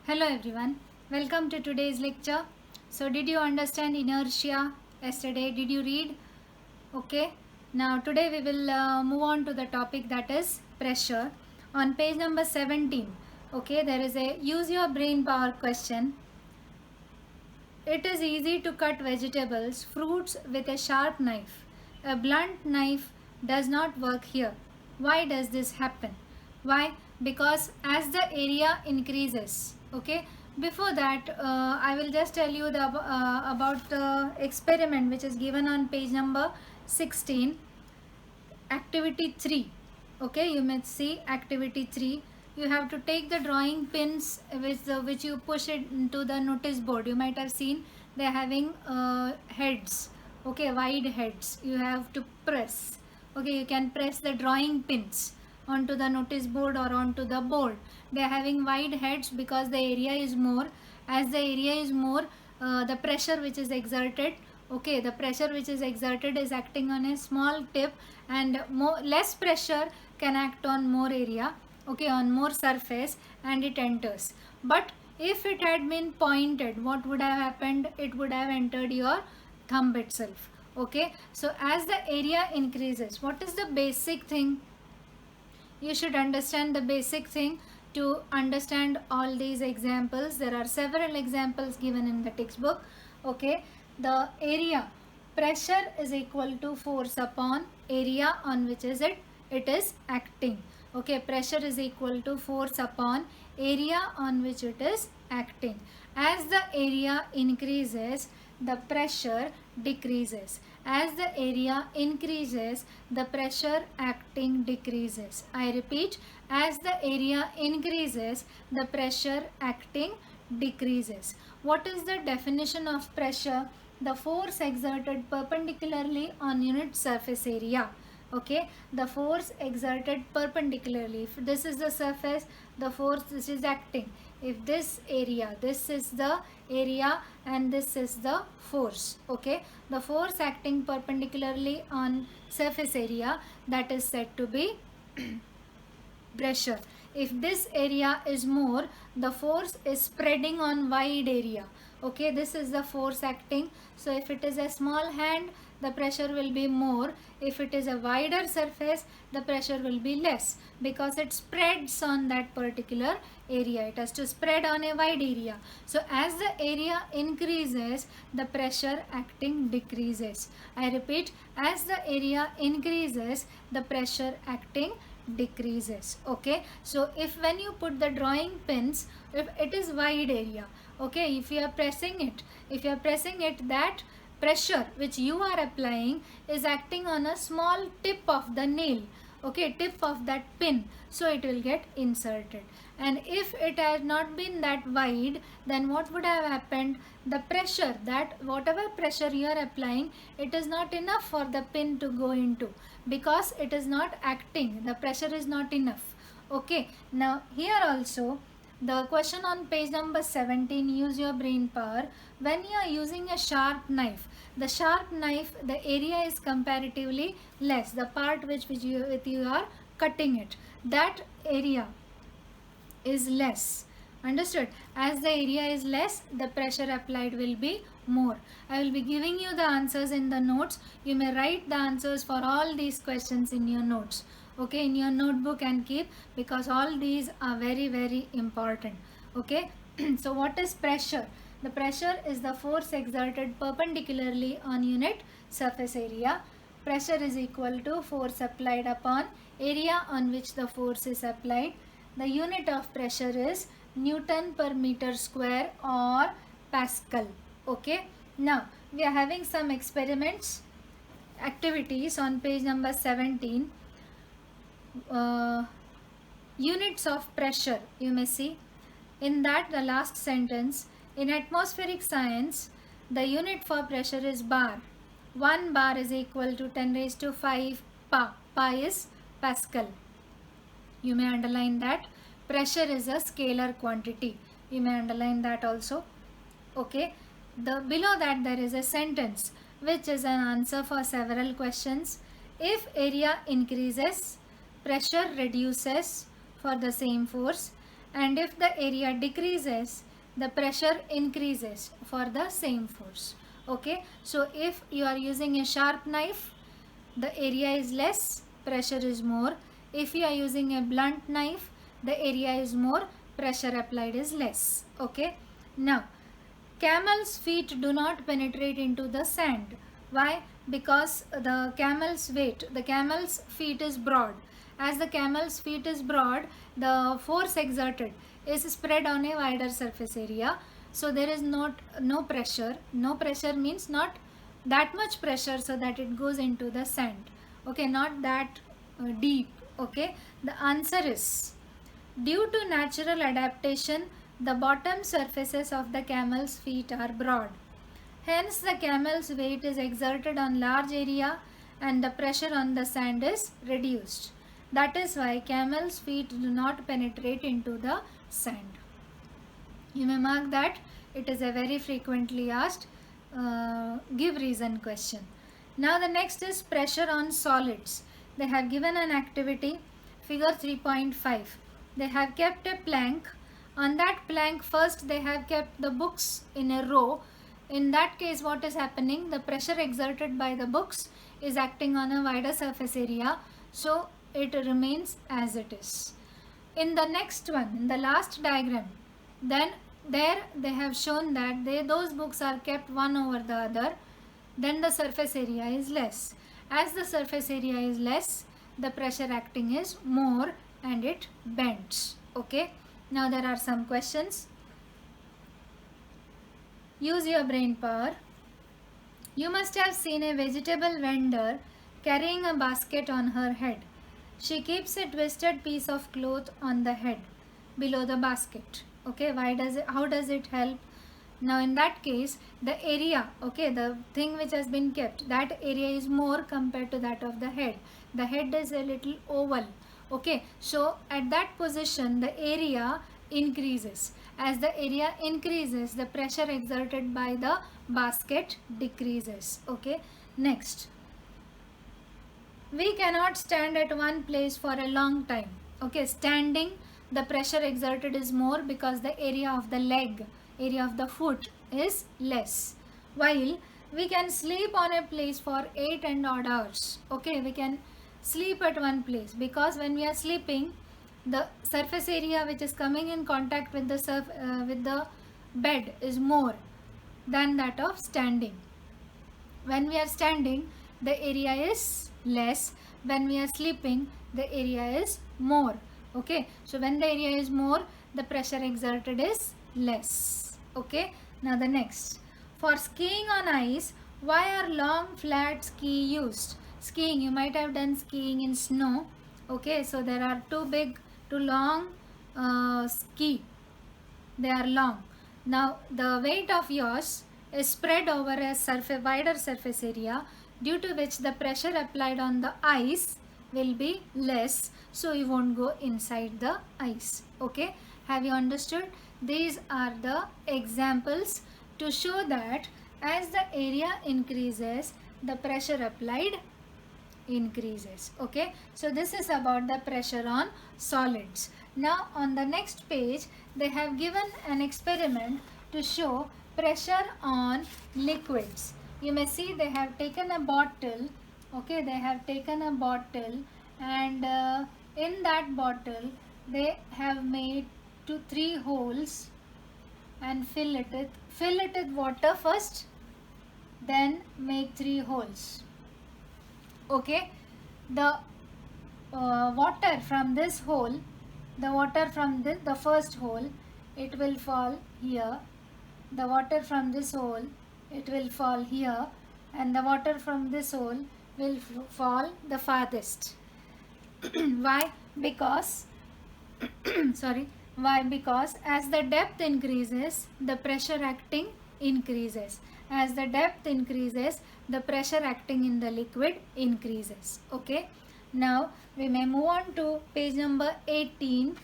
Hello everyone, welcome to today's lecture. So did you understand inertia yesterday? Did you read? Okay, now today we will move on to the topic, that is pressure. On page number 17, okay, there is a use your brain power question. It is easy to cut vegetables, fruits with a sharp knife. A blunt knife does not work here. Why does this happen? Why? Because as the area increases, okay. Before that, I will just tell you about the experiment which is given on page number 16. Activity 3, okay, you may see activity 3. You have to take the drawing pins which you push it into the notice board. You might have seen they are having heads, okay, wide heads. You have to press, okay, you can press the drawing pins onto the notice board or onto the board. They are having wide heads because the area is more. As the area is more, the pressure which is exerted, okay, the pressure which is exerted is acting on a small tip, and less pressure can act on more area, okay, on more surface, and it enters. But if it had been pointed, what would have happened? It would have entered your thumb itself, okay. So as the area increases, what is the basic thing? You should understand the basic thing to understand all these examples. There are several examples given in the textbook, okay. The area, pressure is equal to force upon area on which is it is acting, okay. Pressure is equal to force upon area on which it is acting. As the area increases, the pressure decreases. As the area increases, the pressure acting decreases. I repeat, as the area increases, the pressure acting decreases. What is the definition of pressure? The force exerted perpendicularly on unit surface area, okay. The force exerted perpendicularly. If this is the surface, the force this is acting. If this area, this is the area and this is the force, okay. The force acting perpendicularly on surface area, that is said to be pressure. If this area is more, the force is spreading on wide area, okay. This is the force acting. So if it is a small hand, the pressure will be more. If it is a wider surface, the pressure will be less, because it spreads on that particular area. It has to spread on a wide area. So as the area increases, the pressure acting decreases. I repeat, as the area increases, the pressure acting decreases, okay. So if when you put the drawing pins, if it is wide area, okay, if you are pressing it, that pressure which you are applying is acting on a small tip of the nail, okay, tip of that pin, so it will get inserted. And if it had not been that wide, then what would have happened? The pressure, that whatever pressure you are applying, it is not enough for the pin to go into, because it is not acting, the pressure is not enough, okay. Now here also, the question on page number 17, use your brain power. When you are using a sharp knife, the sharp knife, the area is comparatively less, the part with you are cutting it, that area is less. Understood? As the area is less, the pressure applied will be more. I will be giving you the answers in the notes. You may write the answers for all these questions in your notes, okay, in your notebook, and keep, because all these are very, very important, okay. So what is pressure? The pressure is the force exerted perpendicularly on unit surface area. Pressure is equal to force applied upon area on which the force is applied. The unit of pressure is Newton per meter square or Pascal, okay. Now we are having some experiments, activities on page number 17. Units of pressure, you may see in that the last sentence, in atmospheric science the unit for pressure is bar. 1 bar is equal to 10 raised to 5 pa. Pa is Pascal. You may underline that. Pressure is a scalar quantity. You may underline that also, okay. Below that there is a sentence which is an answer for several questions. If area increases, pressure reduces for the same force. and if the area decreases, the pressure increases for the same force. Okay, so if you are using a sharp knife, the area is less, pressure is more. If you are using a blunt knife, the area is more, pressure applied is less. Okay, now camel's feet do not penetrate into the sand. Why? Because the camel's feet is broad. As the camel's feet is broad, the force exerted is spread on a wider surface area. So there is no pressure. No pressure means not that much pressure so that it goes into the sand. Okay, not that deep. Okay, the answer is due to natural adaptation, the bottom surfaces of the camel's feet are broad. Hence, the camel's weight is exerted on large area and the pressure on the sand is reduced. That is why camel's feet do not penetrate into the sand. You may mark that it is a very frequently asked give reason question. Now the next is pressure on solids. They have given an activity, figure 3.5. They have kept a plank. On that plank, first they have kept the books in a row. In that case, what is happening? The pressure exerted by the books is acting on a wider surface area, so it remains as it is. In the next one, in the last diagram, then there they have shown that those books are kept one over the other, then the surface area is less. As the surface area is less, the pressure acting is more and it bends. Okay, now there are some questions. Use your brain power. You must have seen a vegetable vendor carrying a basket on her head. She keeps a twisted piece of cloth on the head below the basket. Okay, how does it help? Now in that case, the area, okay, the thing which has been kept, that area is more compared to that of the head. The head is a little oval. Okay, so at that position, the area increases. As the area increases, the pressure exerted by the basket decreases. Okay, next. We cannot stand at one place for a long time. Okay, standing, the pressure exerted is more because the area of the leg, area of the foot is less. While we can sleep on a place for 8 and odd hours. Okay, we can sleep at one place because when we are sleeping, the surface area which is coming in contact with the bed is more than that of standing. When we are standing, the area is less. When we are sleeping, the area is more. Okay, so when the area is more, the pressure exerted is less. Okay, now the next. For skiing on ice, why are long flat ski used? Skiing, you might have done skiing in snow. Okay, so there are two long ski. They are long. Now the weight of yours is spread over a wider surface area, due to which the pressure applied on the ice will be less, so you won't go inside the ice. Okay, have you understood? These are the examples to show that as the area increases, the pressure applied increases. Okay, so this is about the pressure on solids. Now on the next page, they have given an experiment to show pressure on liquids. You may see they have taken a bottle. Okay, they have taken a bottle, and in that bottle they have made 2-3 holes and fill it with water first, then make 3 holes. Okay, the water from this hole, the water from the first hole, it will fall here. The water from this hole, it will fall here, and the water from this hole will fall the farthest. Why? Because why? Because as the depth increases, the pressure acting increases. As the depth increases, the pressure acting in the liquid increases. Okay, now we may move on to page number 18.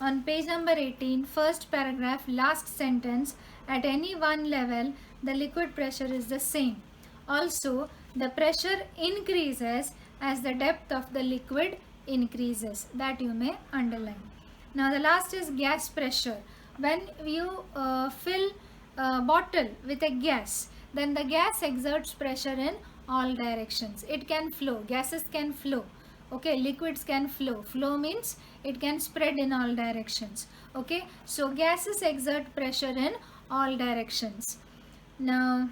On page number 18, first paragraph, last sentence, at any one level the liquid pressure is the same. Also, the pressure increases as the depth of the liquid increases. That you may underline. Now the last is gas pressure. When you fill a bottle with a gas, then the gas exerts pressure in all directions. It can flow, gases can flow, okay, liquids can flow. Flow means it can spread in all directions, okay. So gases exert pressure in all directions. Now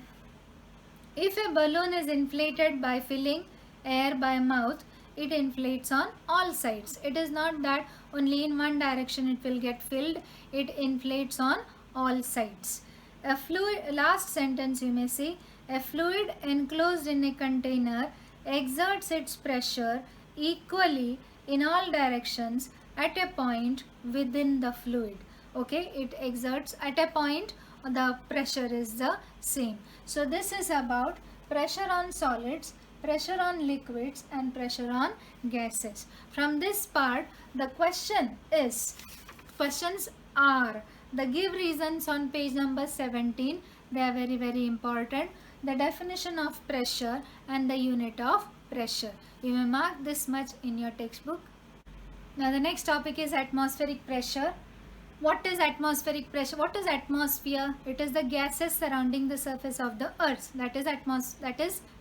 if a balloon is inflated by filling air by mouth, it inflates on all sides. It is not that only in one direction it will get filled, it inflates on all sides. A fluid, last sentence you may see, a fluid enclosed in a container exerts its pressure equally in all directions at a point within the fluid. Okay, it exerts at a point, the pressure is the same. So this is about pressure on solids, pressure on liquids and pressure on gases. From this part the questions are the give reasons on page number 17. They are very important. The definition of pressure and the unit of pressure. You may mark this much in your textbook. Now the next topic is atmospheric pressure. What is atmospheric pressure? What is atmosphere? It is the gases surrounding the surface of the earth. That is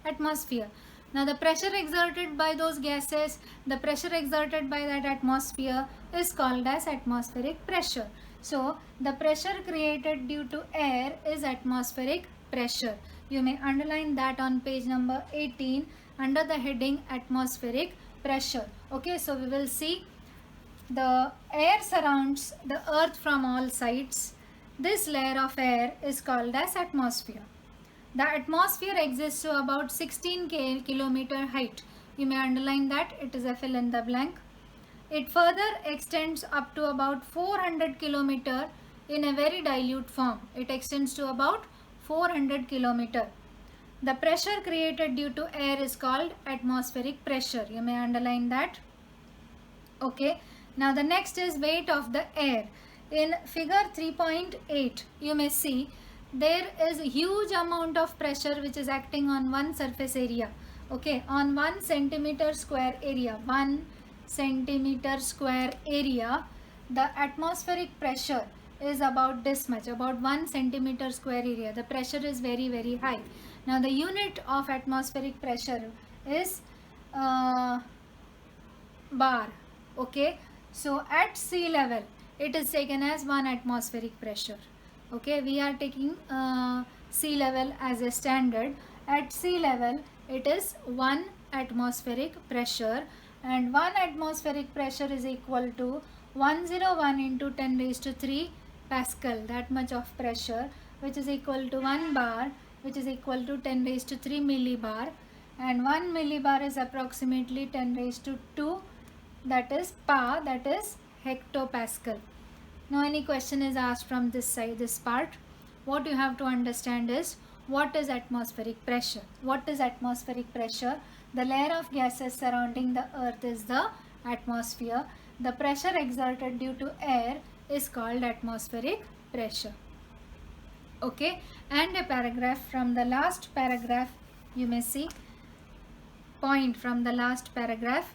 atmosphere. Now the pressure exerted by those gases, the pressure exerted by that atmosphere is called as atmospheric pressure. So the pressure created due to air is atmospheric pressure. You may underline that on page number 18 under the heading atmospheric pressure. Okay, so we will see the air surrounds the earth from all sides. This layer of air is called as atmosphere. The atmosphere exists to about 16 kilometer height. You may underline that, it is a fill in the blank. It further extends up to about 400 kilometer in a very dilute form. It extends to about 400 kilometer. The pressure created due to air is called atmospheric pressure. You may underline that. Okay. Now the next is weight of the air. In figure 3.8 you may see there is a huge amount of pressure which is acting on one surface area. Okay, on 1 centimeter square area. 1 centimeter square area, the atmospheric pressure is about this much, about 1 centimeter square area. The pressure is very high. Now the unit of atmospheric pressure is bar. Okay, so at sea level it is taken as 1 atmospheric pressure. Okay, we are taking sea level as a standard. At sea level it is 1 atmospheric pressure, and 1 atmospheric pressure is equal to 101 into 10 raised to 3 Pascal, that much of pressure, which is equal to 1 bar, which is equal to 10 raised to 3 millibar, and 1 millibar is approximately 10 raised to 2, that is pa, that is hectopascal. Now any question is asked from this side, this part, what you have to understand is what is atmospheric pressure. What is atmospheric pressure? The layer of gases surrounding the earth is the atmosphere. The pressure exerted due to air is called atmospheric pressure. Okay, and a paragraph from the last paragraph, you may see point from the last paragraph.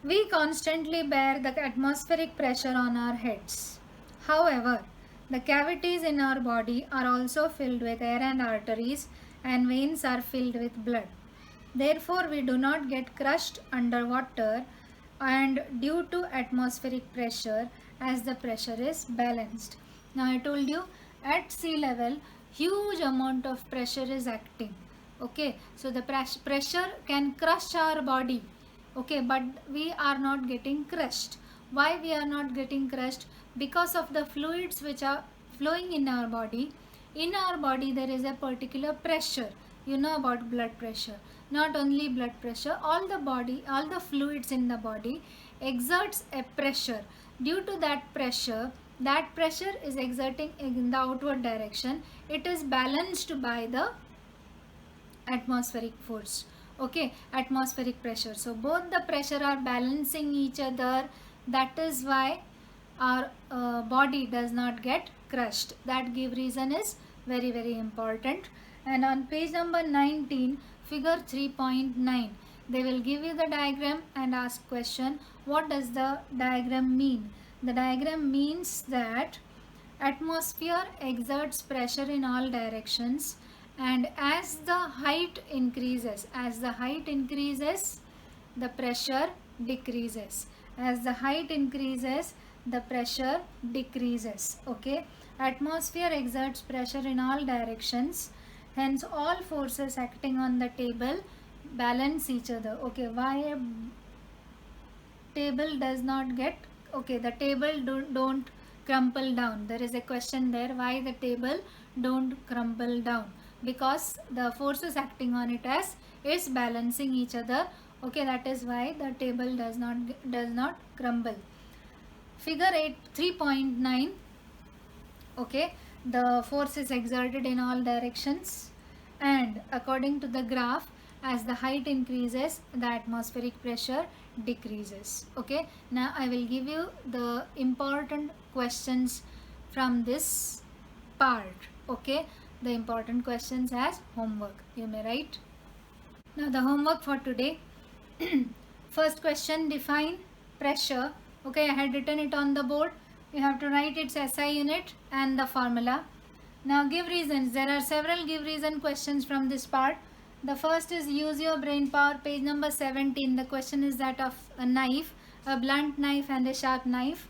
We constantly bear the atmospheric pressure on our heads. However, the cavities in our body are also filled with air, and arteries and veins are filled with blood. Therefore, we do not get crushed under water and due to atmospheric pressure, as the pressure is balanced. Now I told you at sea level huge amount of pressure is acting. Okay, so the pressure can crush our body. Okay, but we are not getting crushed. Why we are not getting crushed? Because of the fluids which are flowing in our body. In our body there is a particular pressure. You know about blood pressure. Not only blood pressure, all the body, all the fluids in the body exerts a pressure. Due to that pressure is exerting in the outward direction. It is balanced by the atmospheric force. Okay, atmospheric pressure. So both the pressure are balancing each other. That is why our body does not get crushed. That give reason is very important. And on page number 19, figure 3.9, They will give you the diagram and ask question, what does the diagram mean? The diagram means that atmosphere exerts pressure in all directions, and as the height increases, the pressure decreases. As the height increases, the pressure decreases. Okay, atmosphere exerts pressure in all directions, hence all forces acting on the table balance each other. Okay, why a table does not get, okay, the table don't crumple down? There is a question there, why the table don't crumple down? Because the forces acting on it as is balancing each other. Okay, that is why the table does not crumble. Figure 8 3.9. Okay, the force is exerted in all directions, and according to the graph, as the height increases, the atmospheric pressure decreases. Okay, now I will give you the important questions from this part. Okay, the important questions as homework, you may write. Now the homework for today. First question, define pressure. Okay, I had written it on the board. You have to write its SI unit and the formula. Now give reasons. There are several give reason questions from this part. The first is use your brain power, page number 17. The question is that of a knife, a blunt knife and a sharp knife.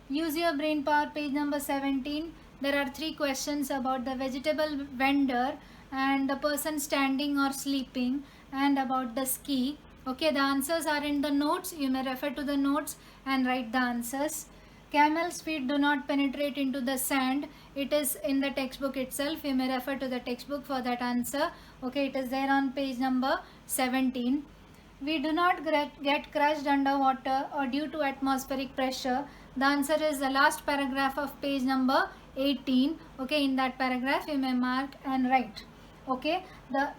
Use your brain power, page number 17. There are 3 questions about the vegetable vendor and the person standing or sleeping, and about the ski. Okay, the answers are in the notes. You may refer to the notes and write the answers. Camel's feet do not penetrate into the sand. It is in the textbook itself. You may refer to the textbook for that answer. Okay, it is there on page number 17. We do not get crushed underwater or due to atmospheric pressure. The answer is the last paragraph of page number 18. Okay, in that paragraph you may mark and write. Okay,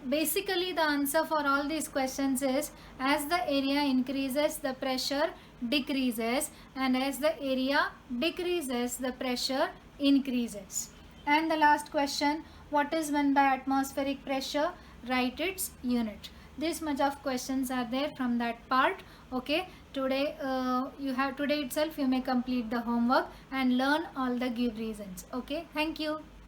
basically the answer for all these questions is, as the area increases, the pressure decreases, and as the area decreases, the pressure increases. And the last question, what is meant by atmospheric pressure? Write its unit. This much of questions are there from that part. Okay, today today itself you may complete the homework and learn all the give reasons. Okay, thank you.